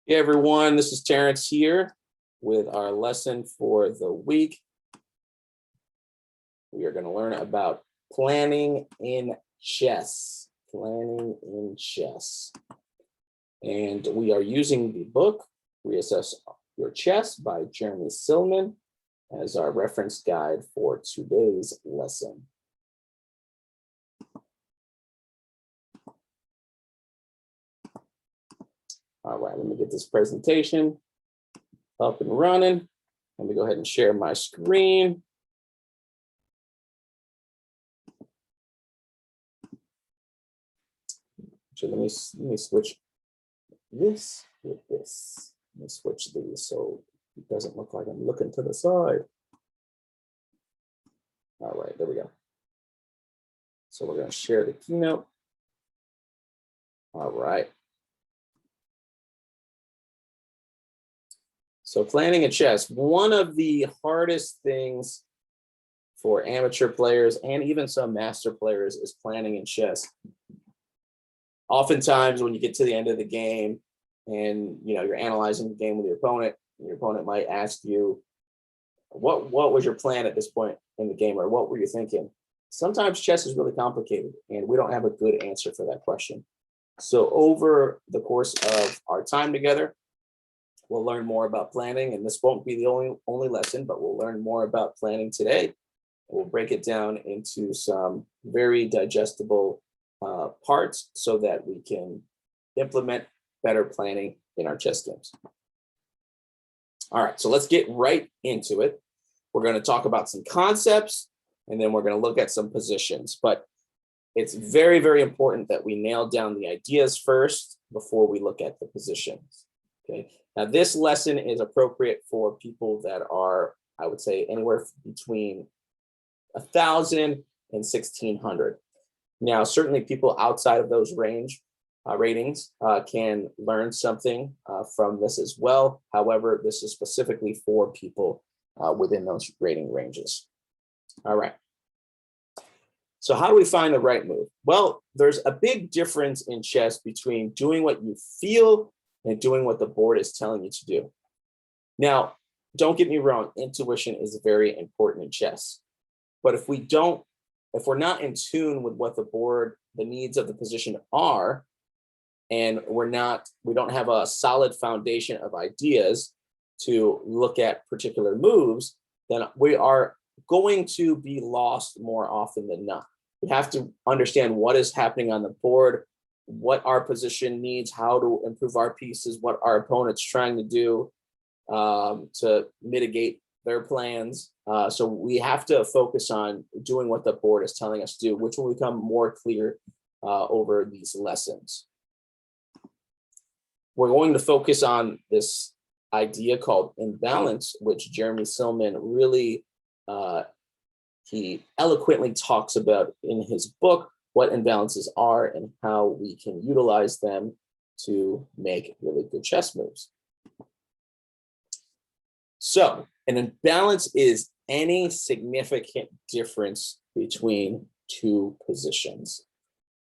Hey everyone, this is Terrence here with our lesson for the week. We are going to learn about planning in chess. Planning in chess. And we are using the book, Reassess Your Chess by Jeremy Silman as our reference guide for today's lesson. All right, let me get this presentation up and running. Let me go ahead and share my screen. So let me switch this with this. Let me switch these so it doesn't look like I'm looking to the side. All right, there we go. So we're going to share the keynote. All right. So planning in chess, one of the hardest things for amateur players and even some master players is planning in chess. Oftentimes when you get to the end of the game and you're analyzing the game with your opponent might ask you, what was your plan at this point in the game, or what were you thinking? Sometimes chess is really complicated and we don't have a good answer for that question. So over the course of our time together, we'll learn more about planning, and this won't be the only lesson, but we'll learn more about planning today. We'll break it down into some very digestible parts so that we can implement better planning in our chess games. All right, so let's get right into it. We're going to talk about some concepts, and then we're going to look at some positions. But it's very, very important that we nail down the ideas first before we look at the positions. Okay. Now, this lesson is appropriate for people that are, I would say, anywhere between 1,000 and 1,600. Now, certainly people outside of those ratings can learn something from this as well. However, this is specifically for people within those rating ranges. All right. So how do we find the right move? Well, there's a big difference in chess between doing what you feel and doing what the board is telling you to do. Now, don't get me wrong, intuition is very important in chess. But if we're not in tune with what the needs of the position are, and we don't have a solid foundation of ideas to look at particular moves, then we are going to be lost more often than not. We have to understand what is happening on the board, what our position needs, how to improve our pieces, what our opponent's trying to do to mitigate their plans. So we have to focus on doing what the board is telling us to do, which will become more clear over these lessons. We're going to focus on this idea called imbalance, which Jeremy Silman really, he eloquently talks about in his book, what imbalances are and how we can utilize them to make really good chess moves. So an imbalance is any significant difference between two positions,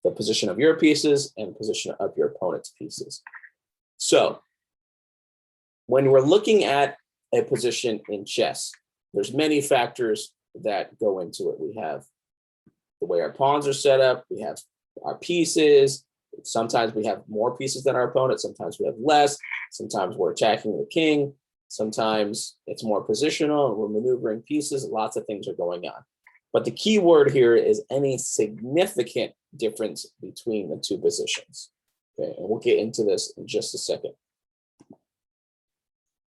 the position of your pieces and the position of your opponent's pieces. So when we're looking at a position in chess, there's many factors that go into it. We have the way our pawns are set up, we have our pieces. Sometimes we have more pieces than our opponent, sometimes we have less, sometimes we're attacking the king, sometimes it's more positional and we're maneuvering pieces. Lots of things are going on. But the key word here is any significant difference between the two positions. Okay, and we'll get into this in just a second.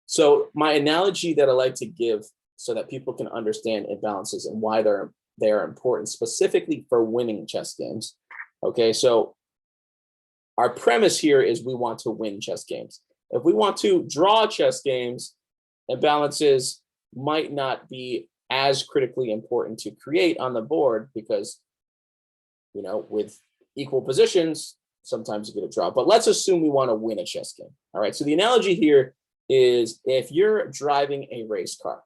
So my analogy that I like to give so that people can understand imbalances and why they are important specifically for winning chess games. Okay, so our premise here is we want to win chess games. If we want to draw chess games, imbalances might not be as critically important to create on the board because, with equal positions, sometimes you get a draw. But let's assume we want to win a chess game. All right, so the analogy here is if you're driving a race car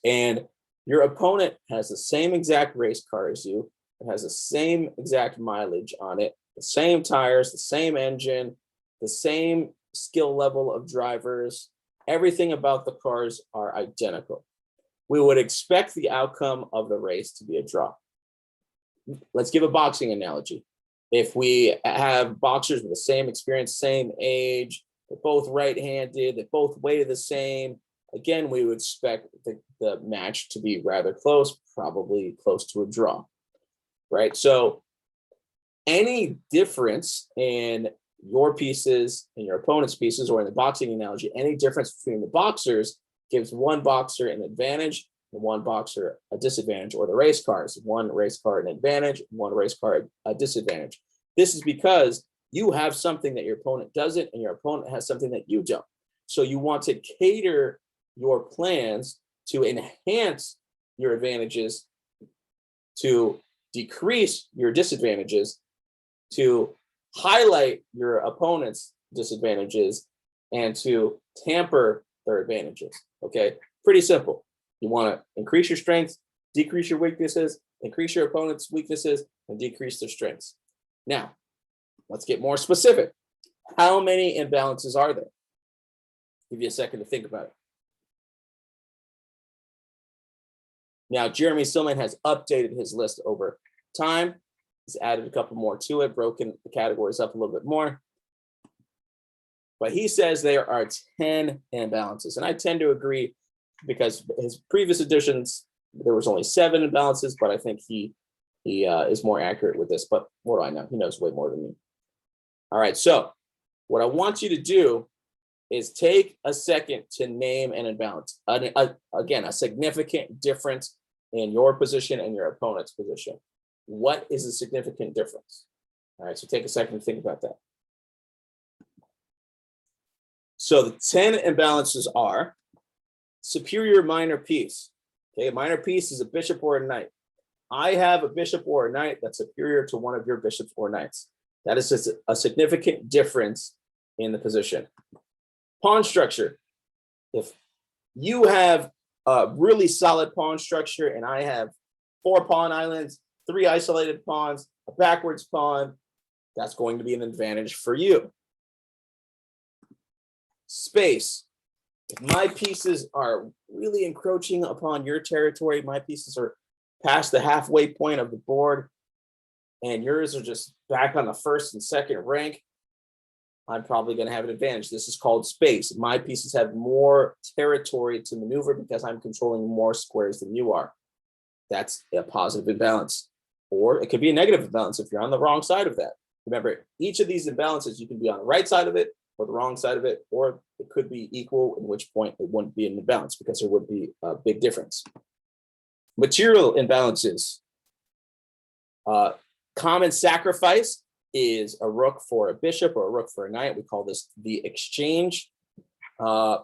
and your opponent has the same exact race car as you, it has the same exact mileage on it, the same tires, the same engine, the same skill level of drivers, everything about the cars are identical. We would expect the outcome of the race to be a draw. Let's give a boxing analogy. If we have boxers with the same experience, same age, they're both right-handed, they both weigh the same, again, we would expect the match to be rather close, probably close to a draw, right? So any difference in your pieces and your opponent's pieces, or in the boxing analogy, any difference between the boxers gives one boxer an advantage and one boxer a disadvantage, or the race cars, one race car an advantage, one race car a disadvantage. This is because you have something that your opponent doesn't, and your opponent has something that you don't. So you want to cater your plans to enhance your advantages, to decrease your disadvantages, to highlight your opponent's disadvantages, and to tamper their advantages. Okay, pretty simple. You want to increase your strengths, decrease your weaknesses, increase your opponent's weaknesses, and decrease their strengths. Now, let's get more specific. How many imbalances are there? Give you a second to think about it. Now, Jeremy Silman has updated his list over time. He's added a couple more to it, broken the categories up a little bit more. But he says there are 10 imbalances. And I tend to agree, because his previous editions, there was only 7 imbalances, but I think he is more accurate with this. But what do I know? He knows way more than me. All right, so what I want you to do is take a second to name an imbalance. Again, a significant difference in your position and your opponent's position. What is a significant difference? All right, so take a second to think about that. So the 10 imbalances are superior minor piece. Okay, minor piece is a bishop or a knight. I have a bishop or a knight that's superior to one of your bishops or knights. That is just a significant difference in the position. Pawn structure. If you have a really solid pawn structure and I have 4 pawn islands, 3 isolated pawns, a backwards pawn, that's going to be an advantage for you. Space. If my pieces are really encroaching upon your territory, my pieces are past the halfway point of the board, and yours are just back on the first and second rank, I'm probably going to have an advantage. This is called space. My pieces have more territory to maneuver because I'm controlling more squares than you are. That's a positive imbalance. Or it could be a negative imbalance if you're on the wrong side of that. Remember, each of these imbalances, you can be on the right side of it or the wrong side of it, or it could be equal, in which point it wouldn't be an imbalance because there would be a big difference. Material imbalances. Common sacrifice is a rook for a bishop or a rook for a knight. We call this the exchange.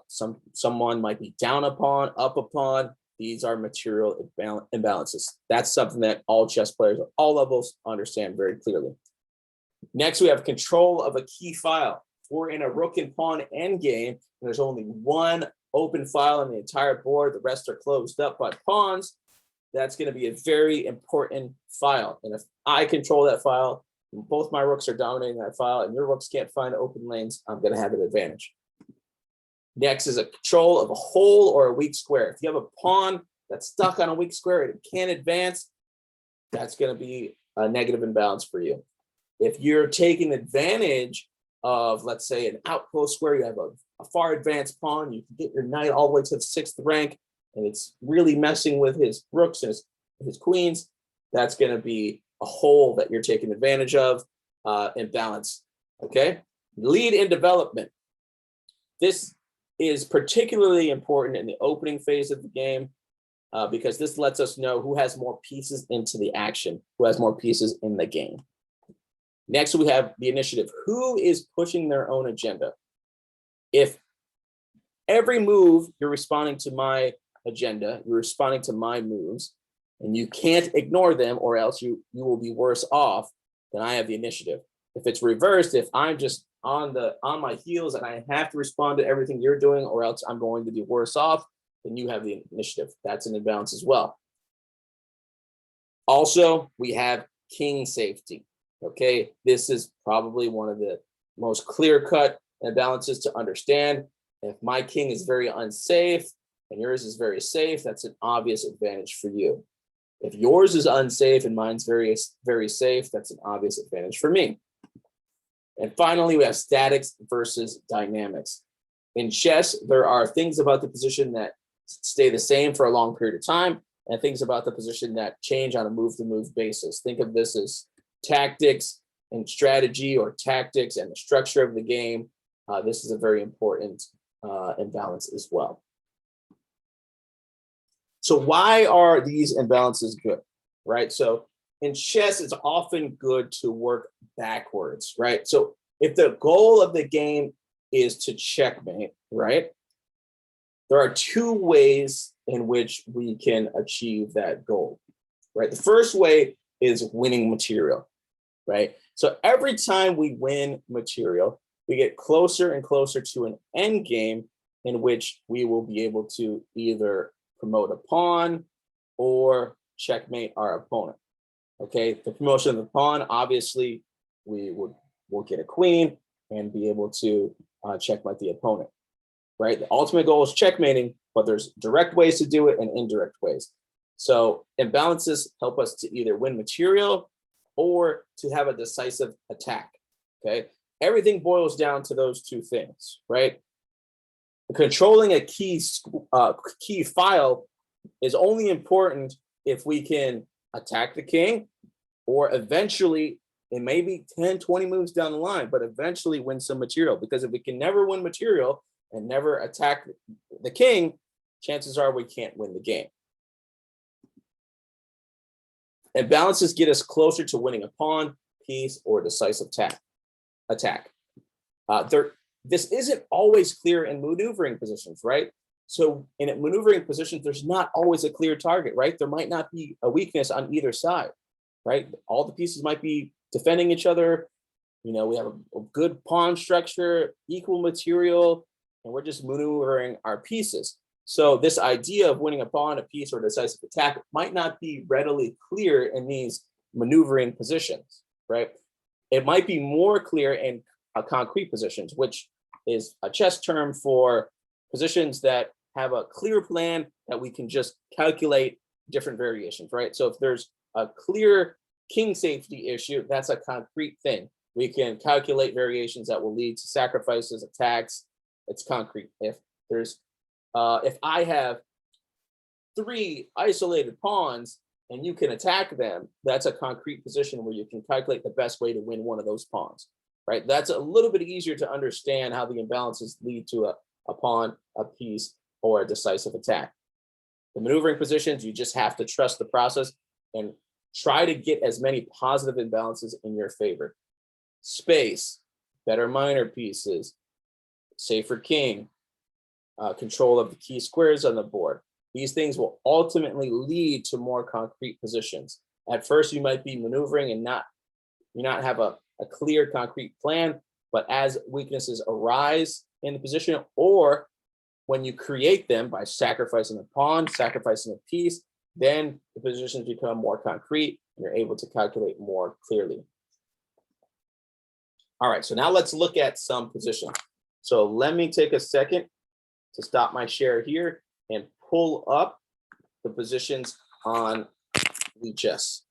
Someone might be down a pawn, up a pawn. These are material imbalances. That's something that all chess players at all levels understand very clearly. Next, we have control of a key file. If we're in a rook and pawn endgame, and there's only one open file on the entire board, the rest are closed up by pawns, that's going to be a very important file. And if I control that file, both my rooks are dominating that file, and your rooks can't find open lanes, I'm going to have an advantage. Next is a control of a hole or a weak square. If you have a pawn that's stuck on a weak square and it can't advance, that's going to be a negative imbalance for you. If you're taking advantage of, let's say, an outpost square, you have a far advanced pawn, you can get your knight all the way to the 6th rank, and it's really messing with his rooks and his queens, that's going to be a hole that you're taking advantage of, imbalance. Okay? Lead in development. This is particularly important in the opening phase of the game because this lets us know who has more pieces into the action, who has more pieces in the game. Next, we have the initiative. Who is pushing their own agenda? If every move you're responding to my agenda, you're responding to my moves, and you can't ignore them or else you will be worse off, then I have the initiative. If it's reversed, if I'm just on my heels and I have to respond to everything you're doing or else I'm going to be worse off, then you have the initiative. That's an imbalance as well. Also, we have king safety. Okay, this is probably one of the most clear-cut An imbalance is to understand if my king is very unsafe and yours is very safe, that's an obvious advantage for you. If yours is unsafe and mine's very, very safe, that's an obvious advantage for me. And finally, we have statics versus dynamics. In chess, there are things about the position that stay the same for a long period of time, and things about the position that change on a move-to-move basis. Think of this as tactics and strategy, or tactics and the structure of the game. This is a very important imbalance as well. So why are these imbalances good, right? So in chess, it's often good to work backwards, right? So if the goal of the game is to checkmate, right? There are two ways in which we can achieve that goal, right? The first way is winning material, right? So every time we win material, we get closer and closer to an end game in which we will be able to either promote a pawn or checkmate our opponent. Okay, the promotion of the pawn, obviously, will get a queen and be able to checkmate the opponent, right? The ultimate goal is checkmating, but there's direct ways to do it and indirect ways. So imbalances help us to either win material or to have a decisive attack, okay? Everything boils down to those two things, right? Controlling a key file is only important if we can attack the king, or eventually, it may be 10, 20 moves down the line, but eventually win some material. Because if we can never win material and never attack the king, chances are we can't win the game. Imbalances get us closer to winning a pawn, piece, or decisive attack. This isn't always clear in maneuvering positions, right? So in maneuvering positions, there's not always a clear target, right? There might not be a weakness on either side, right? All the pieces might be defending each other. You know, we have a good pawn structure, equal material, and we're just maneuvering our pieces. So this idea of winning a pawn, a piece, or decisive attack might not be readily clear in these maneuvering positions, right? It might be more clear in concrete positions, which is a chess term for positions that have a clear plan that we can just calculate different variations, right? So if there's a clear king safety issue, that's a concrete thing. We can calculate variations that will lead to sacrifices, attacks. It's concrete. If I have 3 isolated pawns and you can attack them, that's a concrete position where you can calculate the best way to win one of those pawns, right? That's a little bit easier to understand how the imbalances lead to a pawn, a piece, or a decisive attack. The maneuvering positions, you just have to trust the process and try to get as many positive imbalances in your favor. Space, better minor pieces, safer king, control of the key squares on the board. These things will ultimately lead to more concrete positions. At first, you might be maneuvering and not have a clear concrete plan, but as weaknesses arise in the position, or when you create them by sacrificing a pawn, sacrificing a piece, then the positions become more concrete and you're able to calculate more clearly. All right, so now let's look at some positions. So let me take a second to stop my share here and pull up the positions on Chess.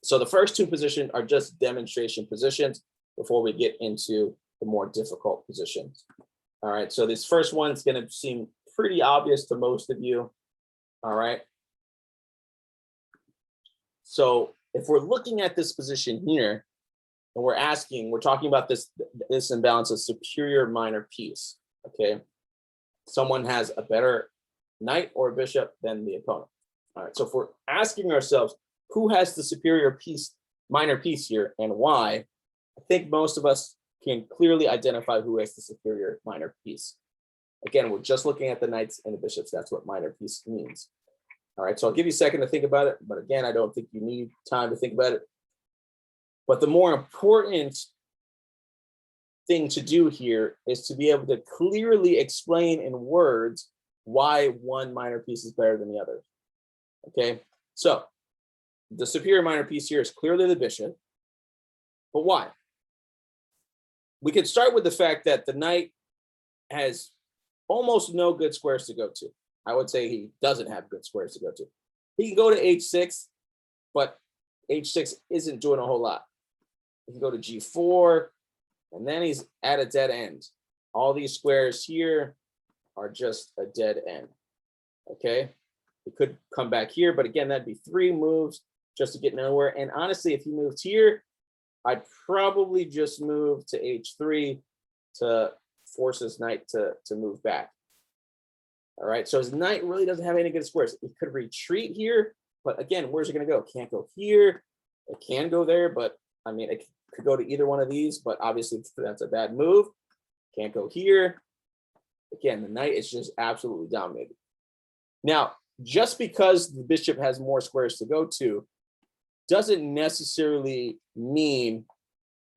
So the first 2 positions are just demonstration positions before we get into the more difficult positions. All right, so this first one is going to seem pretty obvious to most of you. All right. So if we're looking at this position here, and we're talking about this imbalance of superior minor piece, okay? Someone has a better knight or bishop than the opponent. All right, so if we're asking ourselves, who has the superior piece, minor piece here, and why? I think most of us can clearly identify who has the superior minor piece. Again, we're just looking at the knights and the bishops. That's what minor piece means. All right, so I'll give you a second to think about it, but again, I don't think you need time to think about it. But the more important thing to do here is to be able to clearly explain in words why one minor piece is better than the other. Okay, so the superior minor piece here is clearly the bishop, but why? we could start with the fact that the knight has almost no good squares to go to. I would say he doesn't have good squares to go to. He can go to h6, but h6 isn't doing a whole lot. He can go to g4, and then he's at a dead end. All these squares here are just a dead end. Okay, he could come back here, but again, that'd be 3 moves just to get nowhere. And honestly, if he moved here, I'd probably just move to h3 to force his knight to move back. All right, so his knight really doesn't have any good squares. He could retreat here, but again, where's it going to go? Can't go here. It can go there, but I mean, it could go to either one of these, but obviously that's a bad move. Can't go here. Again, the knight is just absolutely dominated. Now, just because the bishop has more squares to go to doesn't necessarily mean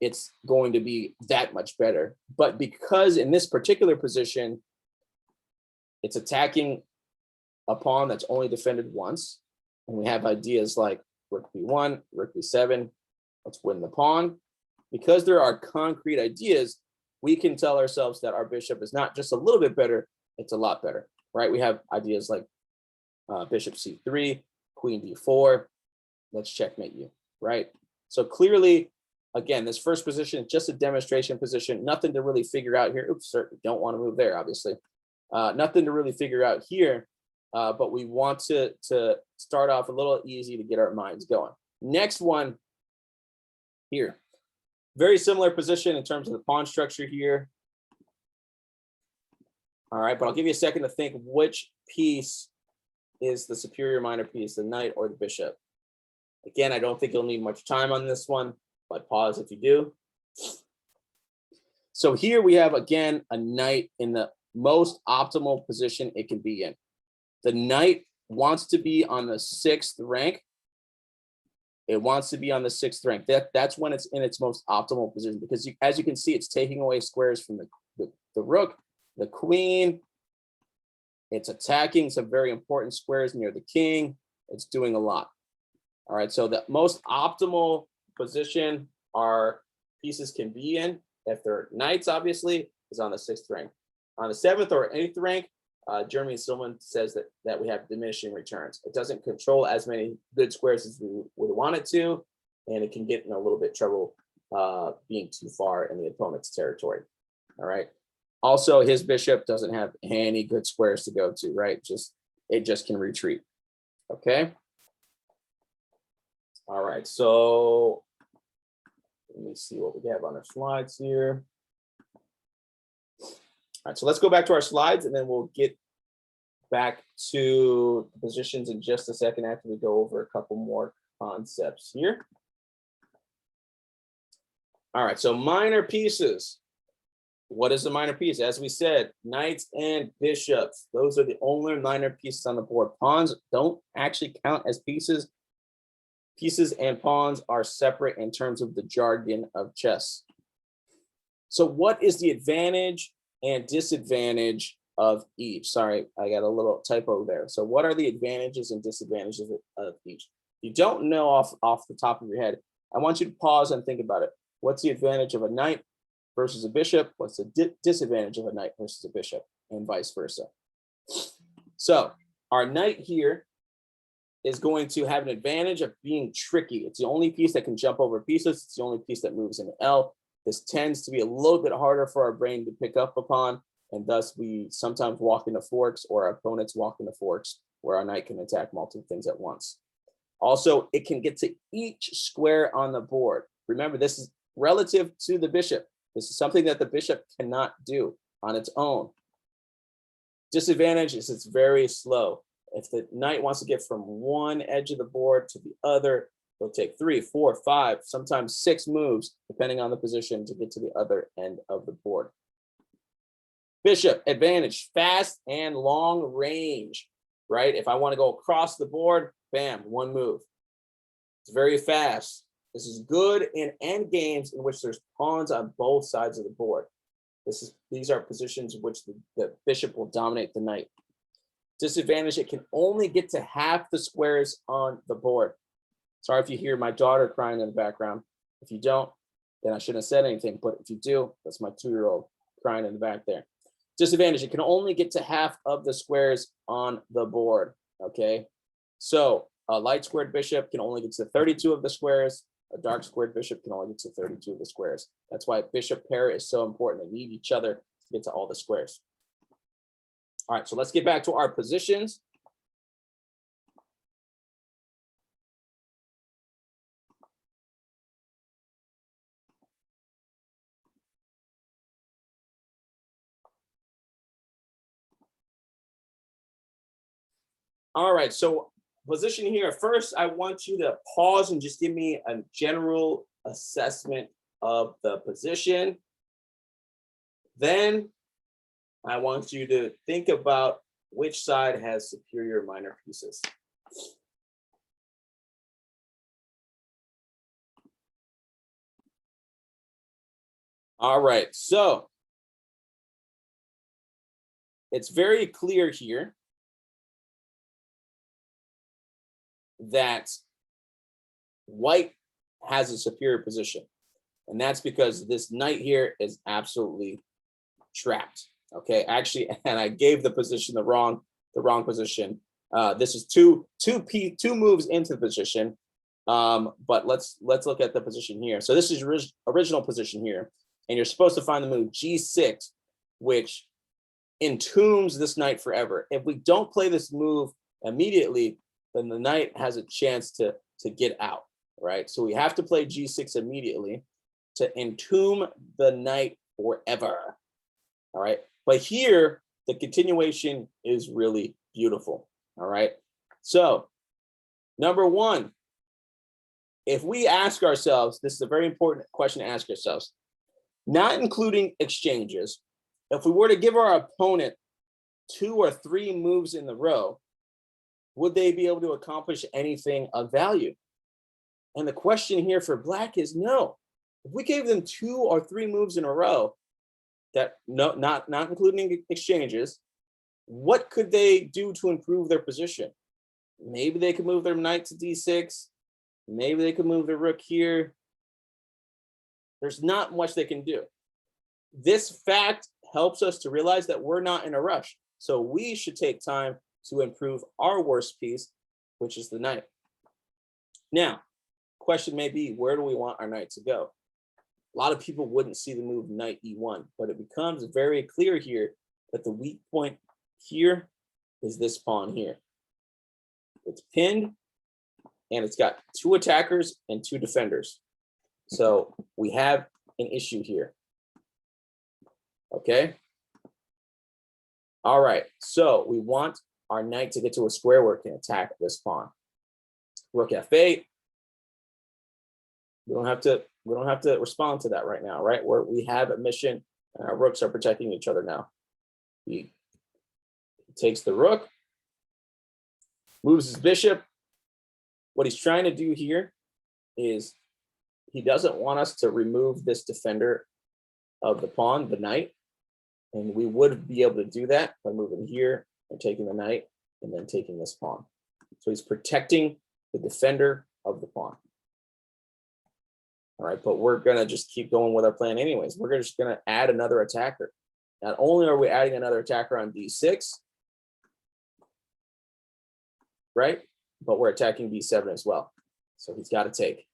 it's going to be that much better. But because in this particular position, it's attacking a pawn that's only defended once, and we have ideas like rook b1, rook b7, let's win the pawn. Because there are concrete ideas, we can tell ourselves that our bishop is not just a little bit better, it's a lot better, right? We have ideas like bishop c3, queen d4, let's checkmate you, right? So clearly, again, this first position is just a demonstration position, nothing to really figure out here. Oops, certainly don't want to move there, obviously. Nothing to really figure out here, but we want to start off a little easy to get our minds going. Next one here. Very similar position in terms of the pawn structure here. All right, but I'll give you a second to think which piece is the superior minor piece, the knight or the bishop. Again, I don't think you'll need much time on this one, but pause if you do. So here we have, again, a knight in the most optimal position it can be in. The knight wants to be on the 6th rank. It wants to be on the 6th rank. That's when it's in its most optimal position, because as you can see, it's taking away squares from the rook, the queen. It's attacking some very important squares near the king. It's doing a lot. All right, so the most optimal position our pieces can be in, if they're knights, obviously, is on the 6th rank. On the 7th or 8th rank, Jeremy Silman says that we have diminishing returns. It doesn't control as many good squares as we would want it to, and it can get in a little bit trouble being too far in the opponent's territory. All right. Also, his bishop doesn't have any good squares to go to, right? It just can retreat. Okay. All right. So let me see what we have on our slides here. All right, so let's go back to our slides, and then we'll get back to the positions in just a second after we go over a couple more concepts here. All right, so minor pieces. What is a minor piece? As we said, knights and bishops. Those are the only minor pieces on the board. Pawns don't actually count as pieces. Pieces and pawns are separate in terms of the jargon of chess. So what is the advantage and disadvantage of each? Sorry, I got a little typo there. So what are the advantages and disadvantages of each? If you don't know off the top of your head, I want you to pause and think about it. What's the advantage of a knight versus a bishop? What's the disadvantage of a knight versus a bishop, and vice versa? So our knight here is going to have an advantage of being tricky. It's the only piece that can jump over pieces. It's the only piece that moves in L. This tends to be a little bit harder for our brain to pick up upon, and thus we sometimes walk into forks, or our opponents walk into forks, where our knight can attack multiple things at once. Also, it can get to each square on the board. Remember, this is relative to the bishop. This is something that the bishop cannot do on its own. Disadvantage is it's very slow. If the knight wants to get from one edge of the board to the other, it'll take 3, 4, 5, sometimes 6 moves, depending on the position, to get to the other end of the board. Bishop, advantage, fast and long range, right? If I want to go across the board, bam, 1 move. It's very fast. This is good in end games in which there's pawns on both sides of the board. These are positions in which the bishop will dominate the knight. Disadvantage, it can only get to half the squares on the board. Sorry if you hear my daughter crying in the background. If you don't, then I shouldn't have said anything. But if you do, that's my 2-year-old crying in the back there. Disadvantage, you can only get to half of the squares on the board, okay? So a light squared bishop can only get to 32 of the squares. A dark squared bishop can only get to 32 of the squares. That's why bishop pair is so important. They need each other to get to all the squares. All right, so let's get back to our positions. All right, so position here. First, I want you to pause and just give me a general assessment of the position. Then I want you to think about which side has superior minor pieces. All right, so it's very clear here that white has a superior position. And that's because this knight here is absolutely trapped. Okay, actually, and I gave the position the wrong position. This is two moves into the position. But let's look at the position here. So this is your original position here, and you're supposed to find the move G6, which entombs this knight forever. If we don't play this move immediately, then the knight has a chance to get out, right? So we have to play G6 immediately to entomb the knight forever. All right, but here the continuation is really beautiful. All right, so number one, if we ask ourselves, this is a very important question to ask ourselves, not including exchanges, if we were to give our opponent 2 or 3 moves in the row, would they be able to accomplish anything of value? And the question here for black is no. If we gave them 2 or 3 moves in a row, that not including exchanges, what could they do to improve their position? Maybe they could move their knight to d6. Maybe they could move the rook here. There's not much they can do. This fact helps us to realize that we're not in a rush. So we should take time to improve our worst piece, which is the knight. Now, question may be, where do we want our knight to go? A lot of people wouldn't see the move knight e1, but it becomes very clear here that the weak point here is this pawn here. It's pinned, and it's got 2 attackers and 2 defenders. So we have an issue here. Okay. All right. So we want our knight to get to a square where it can attack this pawn. Rook f8. We don't have to respond to that right now, right? We have a mission, and our rooks are protecting each other now. He takes the rook, moves his bishop. What he's trying to do here is he doesn't want us to remove this defender of the pawn, the knight. And we would be able to do that by moving here and taking the knight and then taking this pawn. So he's protecting the defender of the pawn. All right, but we're going to just keep going with our plan anyways. We're just going to add another attacker. Not only are we adding another attacker on d6, right? But we're attacking b7 as well. So he's got to take.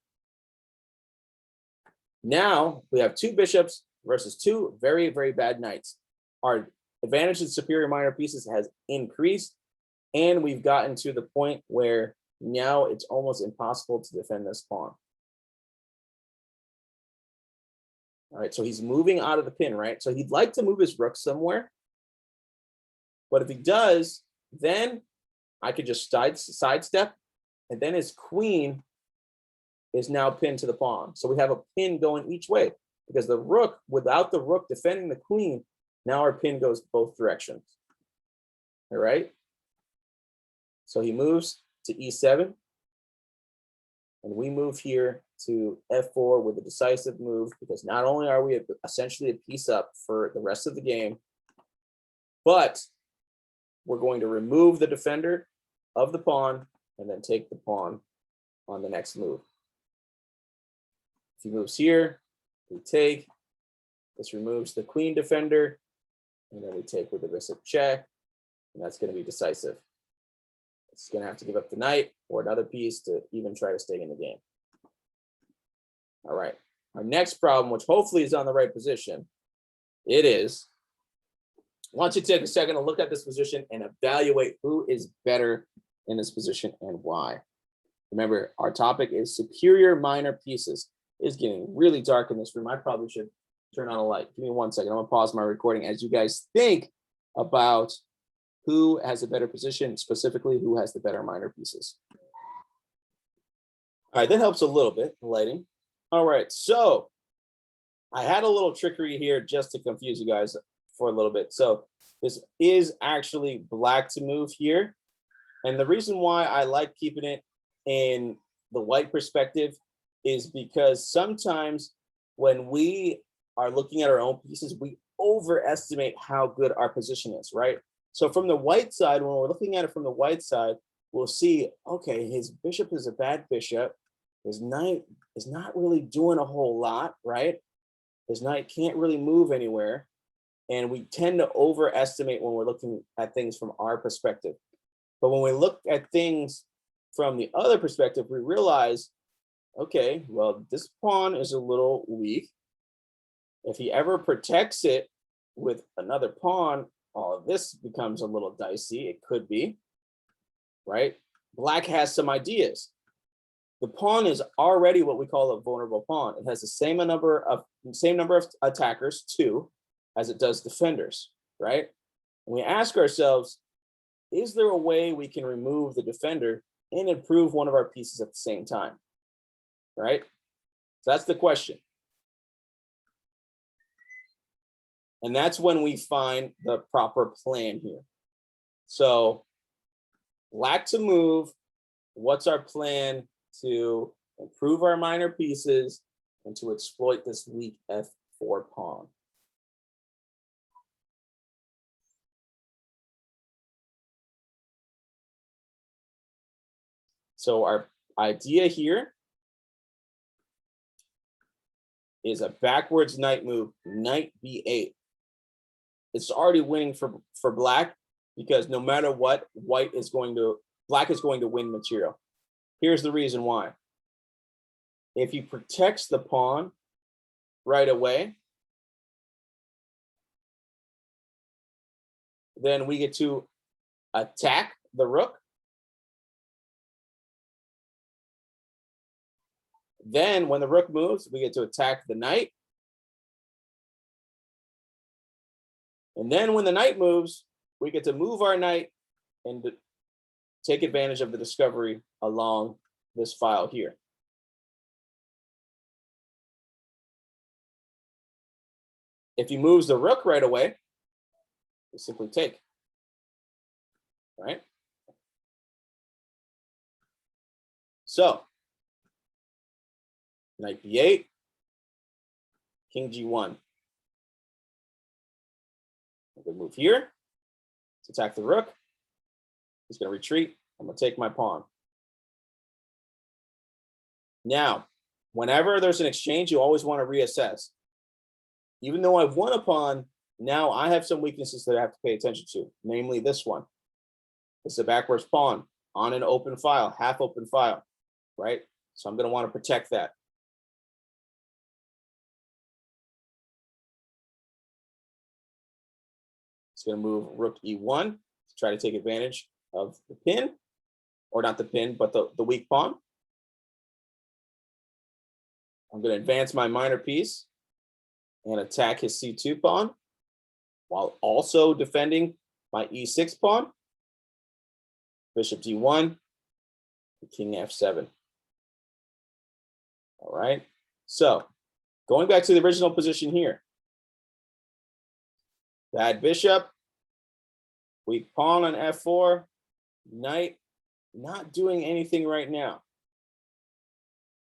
Now we have 2 bishops versus 2 very, very bad knights. Our advantage in superior minor pieces has increased, and we've gotten to the point where now it's almost impossible to defend this pawn. All right, so he's moving out of the pin, right? So he'd like to move his rook somewhere. But if he does, then I could just sidestep, and then his queen is now pinned to the pawn. So we have a pin going each way, because the rook, without the rook defending the queen, now our pin goes both directions. All right? So he moves to e7, and we move here to f4 with a decisive move, because not only are we essentially a piece up for the rest of the game, but we're going to remove the defender of the pawn and then take the pawn on the next move. If he moves here, We take. This removes the queen defender. And then we take with the bishop check. And that's going to be decisive. It's going to have to give up the knight or another piece to even try to stay in the game. All right. Our next problem, which hopefully is on the right position, it is. I want you to take a second to look at this position and evaluate who is better in this position and why. Remember, our topic is superior minor pieces. It's getting really dark in this room. I probably should turn on a light. Give me 1 second. I'm going to pause my recording as you guys think about who has a better position, specifically who has the better minor pieces. All right, that helps a little bit, the lighting. All right, so I had a little trickery here just to confuse you guys for a little bit. So this is actually black to move here. And the reason why I like keeping it in the white perspective is because sometimes when we are looking at our own pieces, we overestimate how good our position is, right? So from the white side, when we're looking at it from the white side, we'll see, okay, his bishop is a bad bishop. His knight is not really doing a whole lot, right? His knight can't really move anywhere. And we tend to overestimate when we're looking at things from our perspective. But when we look at things from the other perspective, we realize, okay, well, this pawn is a little weak. If he ever protects it with another pawn, all of this becomes a little dicey. It could be, right? Black has some ideas. The pawn is already what we call a vulnerable pawn. It has the same number of attackers, 2, as it does defenders, right? And we ask ourselves, is there a way we can remove the defender and improve one of our pieces at the same time, right? So that's the question. And that's when we find the proper plan here. So black to move, what's our plan to improve our minor pieces and to exploit this weak f4 pawn? So our idea here is a backwards knight move, knight b8. It's already winning for black because no matter what, black is going to win material. Here's the reason why. If he protects the pawn right away, then we get to attack the rook. Then when the rook moves, we get to attack the knight. And then when the knight moves, we get to move our knight and take advantage of the discovery along this file here. If he moves the rook right away, we simply take, right? So, knight b8, king g1. I'm going to move here to attack the rook. He's going to retreat. I'm going to take my pawn. Now, whenever there's an exchange, you always want to reassess. Even though I've won a pawn, now I have some weaknesses that I have to pay attention to, namely this one. It's a backwards pawn on an open file, half open file, right? So I'm going to want to protect that. It's going to move rook e1 to try to take advantage of the pin, or not the pin, but the weak pawn. I'm going to advance my minor piece and attack his c2 pawn while also defending my e6 pawn. Bishop d1, king f7. All right. So going back to the original position here. Bad bishop, weak pawn on f4, knight, not doing anything right now.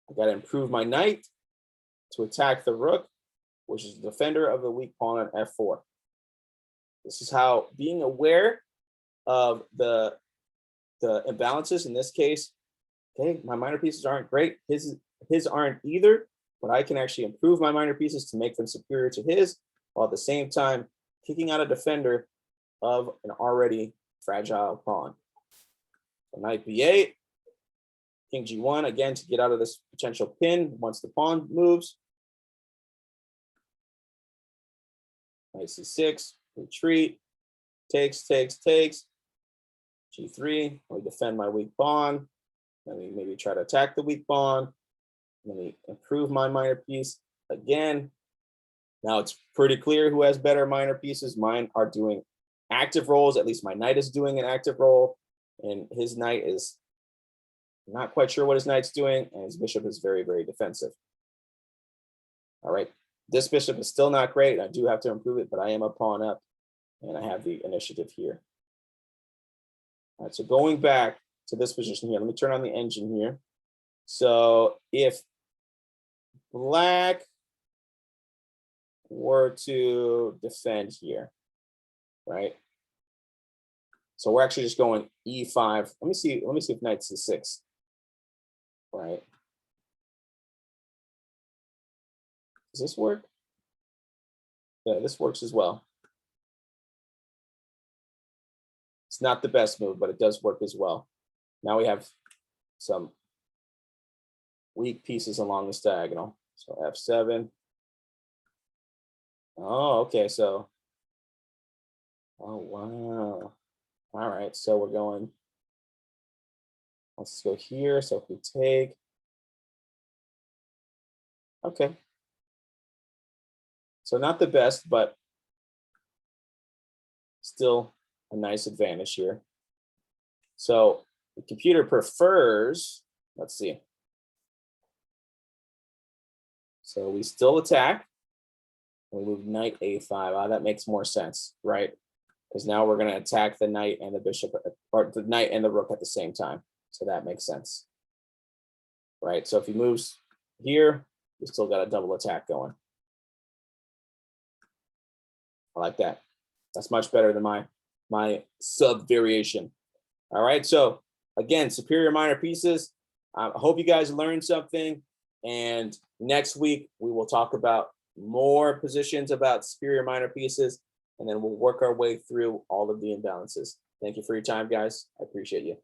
I got to improve my knight to attack the rook, which is the defender of the weak pawn on f4. This is how being aware of the imbalances in this case. Okay, my minor pieces aren't great. His aren't either, but I can actually improve my minor pieces to make them superior to his, while at the same time kicking out a defender of an already fragile pawn. So knight b8, king g1, again, to get out of this potential pin once the pawn moves. Knight c6, retreat, takes, g3, let me defend my weak pawn. Let me maybe try to attack the weak pawn. Let me improve my minor piece again. Now it's pretty clear who has better minor pieces. Mine are doing active roles. At least my knight is doing an active role, and his knight is not quite sure what his knight's doing, and his bishop is very, very defensive. All right, this bishop is still not great. I do have to improve it, but I am a pawn up, and I have the initiative here. All right, so going back to this position here, let me turn on the engine here. So if black were to defend here, right? So we're actually just going e5. Let me see if knight c6, right? Does this work? Yeah, this works as well. It's not the best move, but it does work as well. Now we have some weak pieces along this diagonal. So f7. Oh, okay. So, oh, wow. All right. So we're going, let's go here. So if we take, okay. So not the best, but still a nice advantage here. So the computer prefers, let's see. So we still attack. We move knight a5. Ah, that makes more sense, right? Because now we're going to attack the knight and the bishop, or the knight and the rook at the same time. So that makes sense, right? So if he moves here, we still got a double attack going. I like that. That's much better than my sub variation. All right. So again, superior minor pieces. I hope you guys learned something. And next week we will talk about more positions about superior minor pieces, and then we'll work our way through all of the imbalances. Thank you for your time, guys. I appreciate you.